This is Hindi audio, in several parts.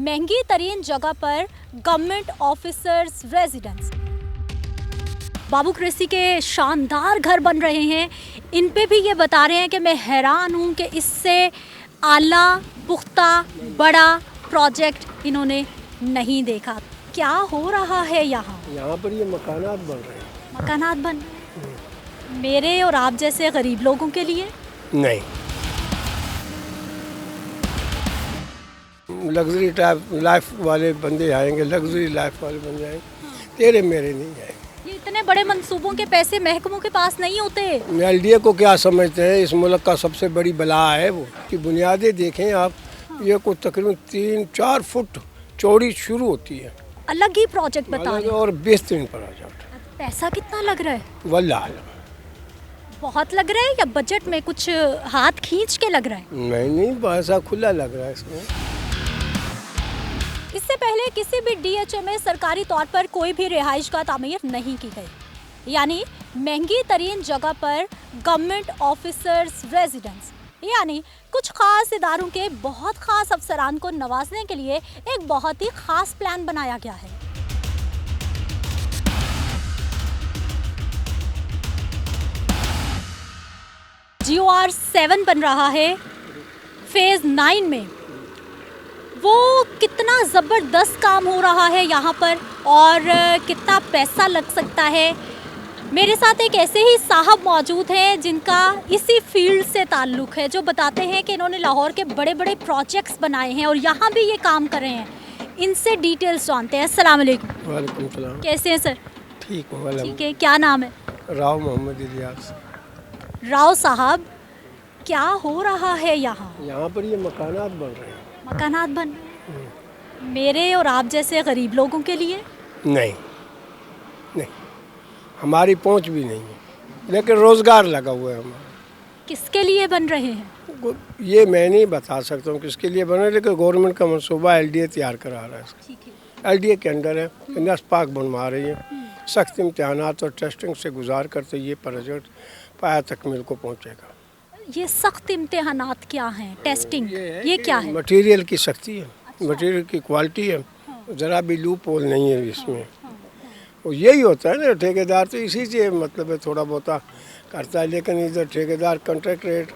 महंगी तरीन जगह पर गवर्नमेंट ऑफिसर्स रेजिडेंस। बाबू कृषि के शानदार घर बन रहे हैं। इन पे भी ये बता रहे हैं कि मैं हैरान हूँ कि इससे आला पुख्ता बड़ा प्रोजेक्ट इन्होंने नहीं देखा। क्या हो रहा है यहाँ? यहाँ पर ये मकानात बन रहे हैं। मकानात बन रहे हैं मेरे और आप जैसे गरीब लोगों के लिए? नहीं, लग्जरी टाइप लाइफ वाले बंदे आएंगे, लग्जरी लाइफ वाले बन जाएंगे। तेरे मेरे नहीं आएंगे। ये इतने बड़े मंसूबों के पैसे महकमों के पास नहीं होते। एलडीए को क्या समझते हैं? इस मुल्क का सबसे बड़ी बला है वो कि बुनियादें देखें आप। ये कुछ तकरीबन 3-4 फुट चौड़ी शुरू होती है। अलग ही प्रोजेक्ट बता रहे हैं। और बेहतरीन प्रोजेक्ट। पैसा कितना लग रहा है? वल्लाह बहुत लग रहा है या बजट में कुछ हाथ खींच के लग रहा है? नहीं, पैसा खुला लग रहा है इसमें। इससे पहले किसी भी डीएचए में सरकारी तौर पर कोई भी रिहाइशगाह तामीर नहीं की गई, यानी महंगी तरीन जगह पर गवर्नमेंट ऑफिसर्स रेजिडेंस, यानी कुछ खास इदारों के बहुत खास अफसरान को नवाजने के लिए एक बहुत ही खास प्लान बनाया गया है। GOR 7 बन रहा है फेज 9 में। वो कितना ज़बरदस्त काम हो रहा है यहाँ पर और कितना पैसा लग सकता है। मेरे साथ एक ऐसे ही साहब मौजूद हैं जिनका इसी फील्ड से ताल्लुक़ है, जो बताते हैं कि इन्होंने लाहौर के बड़े बड़े प्रोजेक्ट्स बनाए हैं और यहाँ भी ये काम कर रहे हैं। इनसे डिटेल्स जानते हैं। अस्सलाम वालेकुम। वालेकुम सलाम। कैसे हैं सर? ठीक हूँ। ठीक है। क्या नाम है? राव मोहम्मद इलियास। राव साहब, क्या हो रहा है यहाँ? यहाँ पर ये मकानात बन रहे हैं। मकानात बन रहे हैं मेरे और आप जैसे गरीब लोगों के लिए? नहीं, हमारी पहुंच भी नहीं है, लेकिन रोज़गार लगा हुआ है हमारा। किसके लिए बन रहे हैं? ये मैं नहीं बता सकता हूँ किसके लिए बना, लेकिन गवर्नमेंट का मनसूबा एलडीए तैयार करा रहा है। ठीक है। एलडीए के अंडर है, नस पाक बनवा रही है। सख्त इम्तहानात और टेस्टिंग से गुजार करते ये प्रोजेक्ट पाया तकमील को पहुँचेगा। ये सख्त इम्तिहानात क्या हैं? टेस्टिंग ये क्या है? मटेरियल की सख्ती है, मटेरियल की क्वालिटी है, ज़रा भी लूप होल नहीं है इसमें। वो यही होता है ना, ठेकेदार तो इसी से मतलब है, थोड़ा बहुत करता है, लेकिन इधर ठेकेदार कॉन्ट्रैक्ट रेट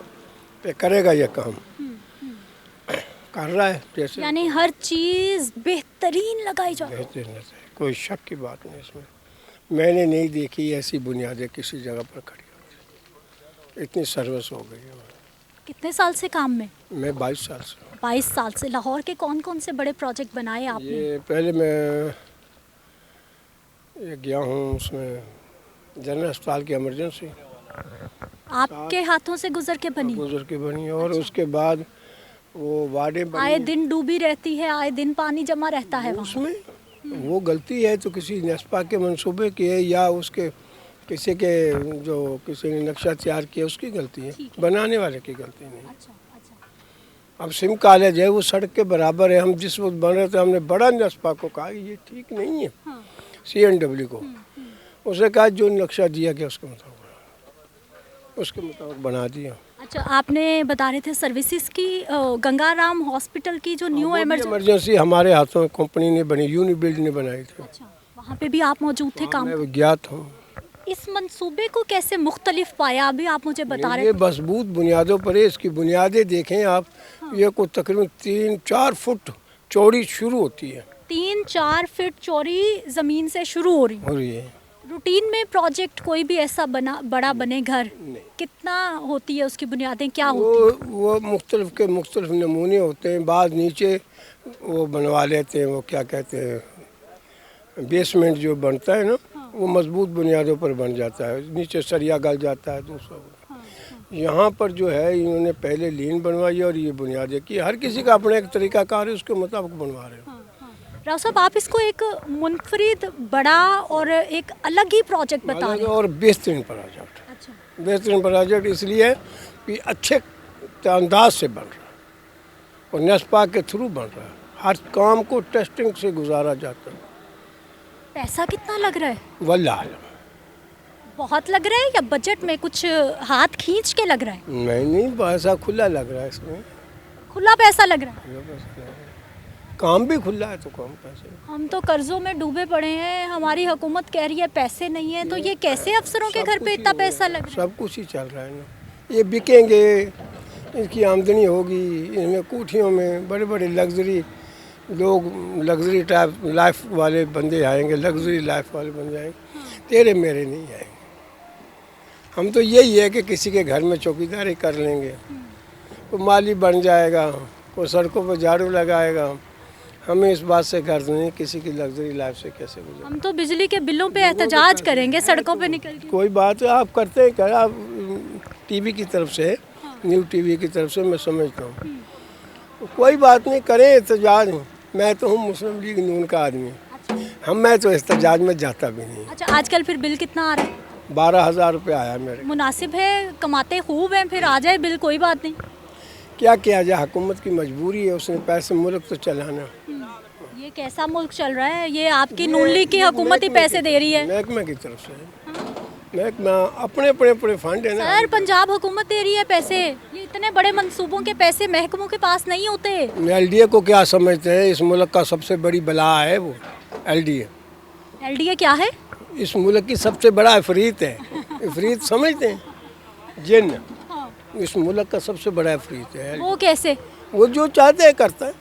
पे करेगा ये काम कर रहा है जैसे। यानी हर चीज़ बेहतरीन लगाई जाए। बेहतरीन है, कोई शक की बात नहीं इसमें। मैंने नहीं देखी ऐसी बुनियादें किसी जगह पर खड़ी होती। इतनी सर्विस हो गई है। कितने साल से काम में? मैं 22 साल से। 22 साल से। लाहौर के कौन कौन से बड़े प्रोजेक्ट बनाए आपने? ये पहले मैं गया हूँ उसमें जनरल अस्पताल की इमरजेंसी आपके हाथों से गुजर के बनी? गुजर के बनी। और उसके बाद वो वार्डें बनी। आए दिन डूबी रहती है, आए दिन पानी जमा रहता है उसमें। वो गलती है तो किसी नेस्पा के मंसूबे की है या उसके किसी के जो किसी ने नक्शा तैयार किया उसकी गलती है, बनाने वाले की गलती नहीं। अच्छा। अब सिम कॉलेज है, वो सड़क के बराबर है। हम जिस वक्त बन रहे थे हमने बड़ा नेस्पा को कहा ये ठीक नहीं है। CNW को उसने कहा जो नक्शा दिया गया उसके मुताबिक बना दिया। अच्छा, आपने बता रहे थे सर्विसेज की, गंगाराम हॉस्पिटल की जो न्यू इमरजेंसी हमारे हाथों में कंपनी ने बनी, यूनिबिल्ड ने बनाई थी। अच्छा, वहाँ पे भी आप मौजूद थे? काम मैं ज्ञात हूँ। इस मंसूबे को कैसे मुख्तलिफ पाया? अभी आप मुझे बता रहे थे। ये मजबूत बुनियादों पर है। इसकी बुनियादें देखें आप। ये कुछ तकरीबन 3-4 फुट चौड़ी शुरू होती है। 3-4 फीट चौड़ी जमीन से शुरू हो रही है। रूटीन में प्रोजेक्ट कोई भी ऐसा बड़ा बने घर, कितना होती है उसकी बुनियादें? क्या होती है? वो मुख्तलिफ नमूने होते हैं। बाद नीचे वो बनवा लेते हैं, वो क्या कहते हैं, बेसमेंट जो बनता है ना, वो मजबूत बुनियादों पर बन जाता है। नीचे सरिया गल जाता है दूसरा। यहाँ पर जो है इन्होंने पहले लीन बनवाई और ये बुनियादें की। हर किसी का अपना एक तरीका कार है, उसके मुताबिक बनवा रहे हैं। राव साहब, आप इसको एक मुनफरिद बड़ा और एक अलग ही प्रोजेक्ट बता रहे हैं। और बेहतरीन प्रोजेक्ट। अच्छा। बेहतरीन प्रोजेक्ट इसलिए कि अच्छे अंदाज से बन रहा है और नेस्पा के थ्रू बन रहा है। हर काम को टेस्टिंग से गुजारा जाता है। पैसा कितना लग रहा है? वल्लाह बहुत लग रहा है या बजट में कुछ हाथ खींच के लग रहा है? नहीं, पैसा खुला लग रहा है इसमें। खुला पैसा लग रहा है। काम भी खुला है तो कम पैसे। हम तो कर्जों में डूबे पड़े हैं, हमारी हुकूमत कह रही है पैसे नहीं है, तो ये कैसे अफसरों के घर पे इतना पैसा लग रहा है? सब कुछ ही चल रहा है ना, ये बिकेंगे, इनकी आमदनी होगी, इनमें कोठियों में बड़े बड़े लग्जरी लोग, लग्जरी टाइप लाइफ वाले बंदे आएंगे, लग्जरी लाइफ वाले बंदे आएंगे, तेरे मेरे नहीं आएंगे। हम तो यही है कि किसी के घर में चौकीदारी कर लेंगे, कोई माली बन जाएगा, कोई सड़कों पर झाड़ू लगाएगा, हमें इस बात से गर्ज नहीं किसी की लग्जरी लाइफ से कैसे गुजरे। हम तो बिजली के बिलों पे एहतजाज करेंगे सड़कों पे निकल के। कोई बात है, आप करते हैं क्या, आप टीवी की तरफ से, न्यू टीवी की तरफ से मैं समझता हूँ, कोई बात नहीं, करें एहतजाज। मैं तो हूँ मुस्लिम लीग नून का आदमी, मैं तो एहतजाज में जाता भी नहीं। अच्छा, आजकल फिर बिल कितना आ रहा है? 12,000 रुपये आया मेरे। मुनासिब है, कमाते खूब हैं, फिर आ जाए बिल, कोई बात नहीं। क्या किया जाए, हुकूमत की मजबूरी है, उसने पैसे मुल्क तो चलाना। ये कैसा मुल्क चल रहा है? ये आपकी नून लीग की हुकूमत ही पैसे दे रही है। महकमे की तरफ से, महकमा अपने अपने अपने फंड है ना। सर, पंजाब हुकूमत दे रही है पैसे, ये इतने बड़े मंसूबों के पैसे महकमों के पास नहीं होते। एलडीए को क्या समझते हैं, इस मुल्क का सबसे बड़ी बला है वो एलडीए। एलडीए क्या है? इस मुल्क की सबसे बड़ा इफरीत है। इफरीत समझते हैं, जिन, इस मुल्क का सबसे बड़ा इफरीत है। वो कैसे? वो जो चाहते हैं करता है,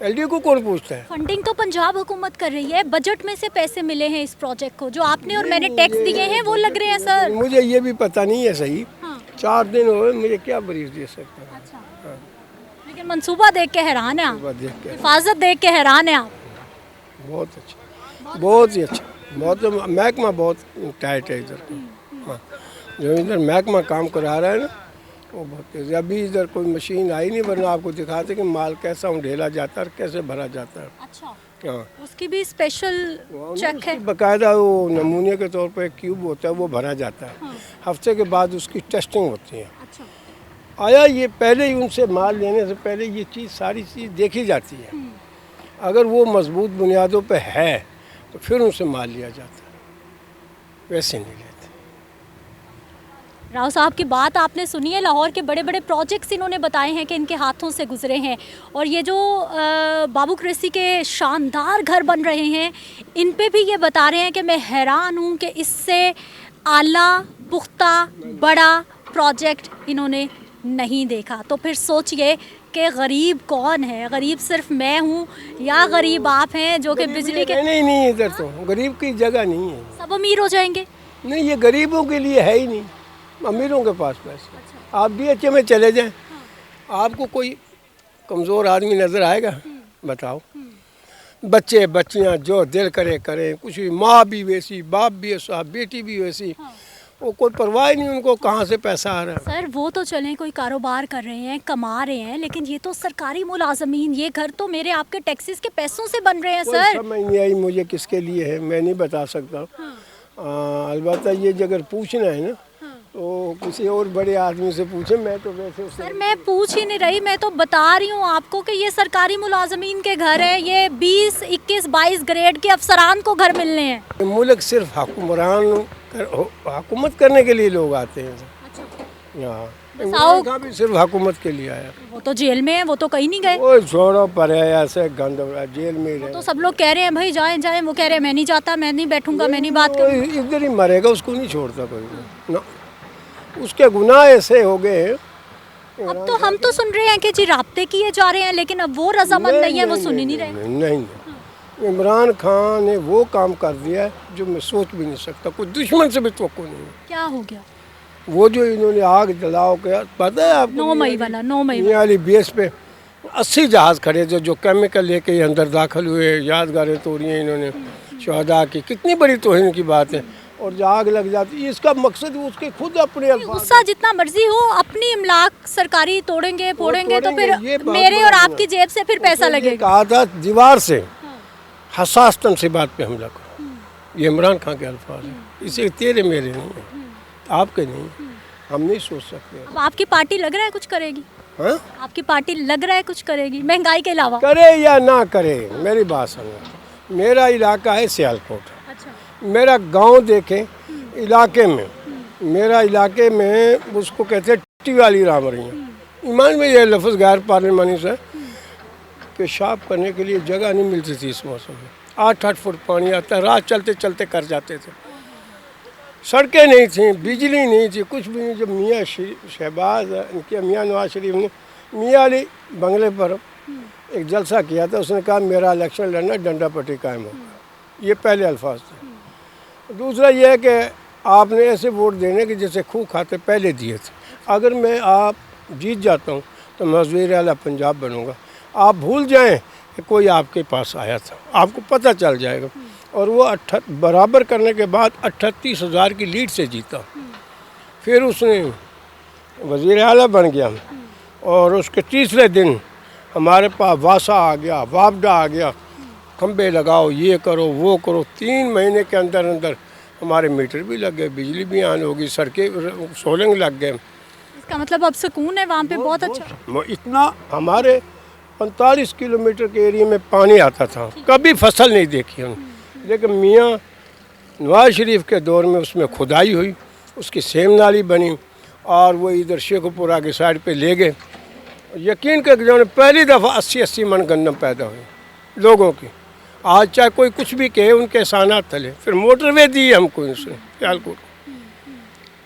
एलडीए को कौन पूछता है? फंडिंग तो पंजाब हुकूमत कर रही है, बजट में से पैसे मिले हैं इस प्रोजेक्ट को, जो आपने और मैंने टैक्स दिए हैं वो लग रहे हैं सर। मुझे ये भी पता नहीं है सही, हाँ। 4 दिन हो गए, मुझे क्या ब्रीफ दे सकता है। अच्छा। लेकिन मंसूबा देख के हैरान है आप, देख के हिफाजत देख के हैरान है आप। बहुत अच्छा, बहुत ही अच्छा, बहुत महकमा बहुत टाइट है इधर का। हाँ, जो इधर महकमा काम करा रहा है ना, वो बहुत तेज। अभी इधर कोई मशीन आई नहीं, वरना आपको दिखाते कि माल कैसा ढेला जाता है और कैसे भरा जाता है। अच्छा, हाँ, उसकी भी स्पेशल चेक है? बाकायदा वो नमूने के तौर पर एक क्यूब होता है, वो भरा जाता है। हफ्ते के बाद उसकी टेस्टिंग होती है। अच्छा। आया ये पहले ही उनसे माल लेने से पहले ये चीज़, सारी चीज़ देखी जाती है। अगर वो मजबूत बुनियादों पे है तो फिर उनसे माल लिया जाता है, वैसे नहीं लेते। राव साहब की बात आपने सुनी है, लाहौर के बड़े बड़े प्रोजेक्ट्स इन्होंने बताए हैं कि इनके हाथों से गुजरे हैं, और ये जो बाबू क्रेसी के शानदार घर बन रहे हैं, इन पे भी ये बता रहे हैं कि मैं हैरान हूँ कि इससे आला, पुख्ता, बड़ा प्रोजेक्ट इन्होंने नहीं देखा। तो फिर सोचिए कि गरीब कौन है? गरीब सिर्फ मैं हूँ या गरीब आप हैं जो कि बिजली के? नहीं, इधर तो गरीब की जगह नहीं है। सब अमीर हो जाएंगे? नहीं, ये गरीबों के लिए है ही नहीं, अमीरों के पास पैसे। आप BHA में चले जाएं, आपको कोई कमज़ोर आदमी नज़र आएगा? बताओ। बच्चे बच्चियां जो दिल करे करें, कुछ भी, माँ भी वैसी, बाप भी ऐसा, बेटी भी वैसी, वो कोई परवाह नहीं उनको कहाँ से पैसा आ रहा है। सर, वो तो चलें, कोई कारोबार कर रहे हैं, कमा रहे हैं, लेकिन ये तो सरकारी मुलाजमीन, ये घर तो मेरे आपके टैक्सेस के पैसों से बन रहे हैं कोई सर। समझ नहीं आई मुझे किसके लिए है, मैं नहीं बता सकता। अलबत्ता ये अगर पूछना है ना तो किसी और बड़े आदमी से पूछे, मैं तो वैसे सर मैं पूछ ही नहीं रही, मैं तो बता रही हूँ आपको कि ये सरकारी मुलाजमीन के घर है, ये 20, 21, 22 ग्रेड के अफसरान को घर मिलने हैं। मुल्क सिर्फ हुकूमत करने के लिए लोग आते हैं यहाँ। इमरान खान भी सिर्फ हुकूमत के लिए आया। वो तो जेल में है, वो तो कहीं नहीं गए। वो छोड़ो पर है, ऐसे गंद जेल में ही रहे। तो सब लोग कह रहे हैं भाई जाएं जाएं, वो कह रहे हैं मैं नहीं जाता, मैं नहीं बैठूंगा, मैं नहीं बात करूंगा। इधर ही मरेगा, उसको नहीं छोड़ता कोई ना, उसके गुनाह ऐसे हो गए हैं। अब तो हम तो सुन रहे हैं कि जी राब्ते किए जा रहे हैं, लेकिन अब वो रजामंद नहीं है, वो सुन ही नहीं रहे। नहीं, इमरान खान ने वो काम कर दिया है जो मैं सोच भी नहीं सकता, कोई दुश्मन से भी तवक्को नहीं है। क्या हो गया? वो जो इन्होंने आग जलाओ के, पता है आपको? 9 मई वाला, 9 मई वाली बेस पे 80 जहाज खड़े थे जो केमिकल लेके अंदर दाखिल हुए, यादगारें तोड़ी हैं इन्होंने शहदा की। कितनी बड़ी तौहीन की बात है। और जो आग लग जाती है, इसका मकसद उसके खुद अपने गुस्सा जितना मर्जी हो, अपनी इमलाक सरकारी तोड़ेंगे फोड़ेंगे तो फिर मेरे और आपकी जेब से फिर पैसा लगेगा। कहा था दीवार से हसास तनसीबात पे हमला करो, ये इमरान खान के अल्फाज है। इसे तेरे मेरे नहीं है, आपके नहीं, हम नहीं सोच सकते। अब आपकी पार्टी लग रहा है कुछ करेगी? हाँ, आपकी पार्टी लग रहा है कुछ करेगी महंगाई के अलावा? करे या ना करे, मेरी बात सुनो। मेरा इलाका है सियालकोट। अच्छा। मेरा गांव देखें, इलाके में, मेरा इलाके में उसको कहते हैं टी वाली रामरियाँ। ईमान में यह लफ्ज़ गैर पार्लिमानी से, पेशाब करने के लिए जगह नहीं मिलती थी इस मौसम में। 8-8 फुट पानी आता, रात चलते चलते कर जाते थे। सड़कें नहीं थी, बिजली नहीं थी, कुछ भी नहीं। जब मियाँ शहबाज इनके मियाँ नवाज शरीफ ने मियाँ अली बंगले पर एक जलसा किया था, उसने कहा मेरा इलेक्शन लड़ना डंडा पट्टी कायम होगा। ये पहले अल्फाज थे। दूसरा ये है कि आपने ऐसे वोट देने कि जैसे खूह खाते पहले दिए थे। अगर मैं आप जीत जाता हूँ तो मैं वज़ीर आला पंजाब बनूँगा। आप भूल जाएं कि कोई आपके पास आया था, आपको पता चल जाएगा। और वो बराबर करने के बाद 38,000 की लीड से जीता। फिर उसने वज़ीर आला बन गया और उसके तीसरे दिन हमारे पास वासा आ गया, वापडा आ गया, खंबे लगाओ, ये करो, वो करो। 3 महीने के अंदर अंदर हमारे मीटर भी लग गए, बिजली भी ऑन होगी, सड़कें सोलंग लग गए। इसका मतलब अब सुकून है वहाँ पे, बहुत अच्छा। इतना हमारे 45 किलोमीटर के एरिया में पानी आता था, कभी फसल नहीं देखी हमने। लेकिन मियाँ नवाज शरीफ के दौर में उसमें खुदाई हुई, उसकी सेम नाली बनी और वो इधर शेखपुरा की साइड पे ले गए। यकीन कर जो पहली दफ़ा 80-80 मन गंदम पैदा हुई लोगों की। आज चाहे कोई कुछ भी कहे, उनके एहसानात तले। फिर मोटरवे दी है हमको, इनसे सियालकोट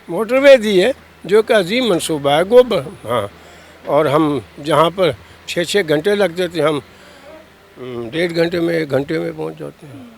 मोटरवे दी है जो कि अजीम मनसूबा है गोबर। हाँ, और हम जहाँ पर 6-6 घंटे लगते थे, हम 1.5 घंटे में 1 घंटे में पहुँच जाते हैं।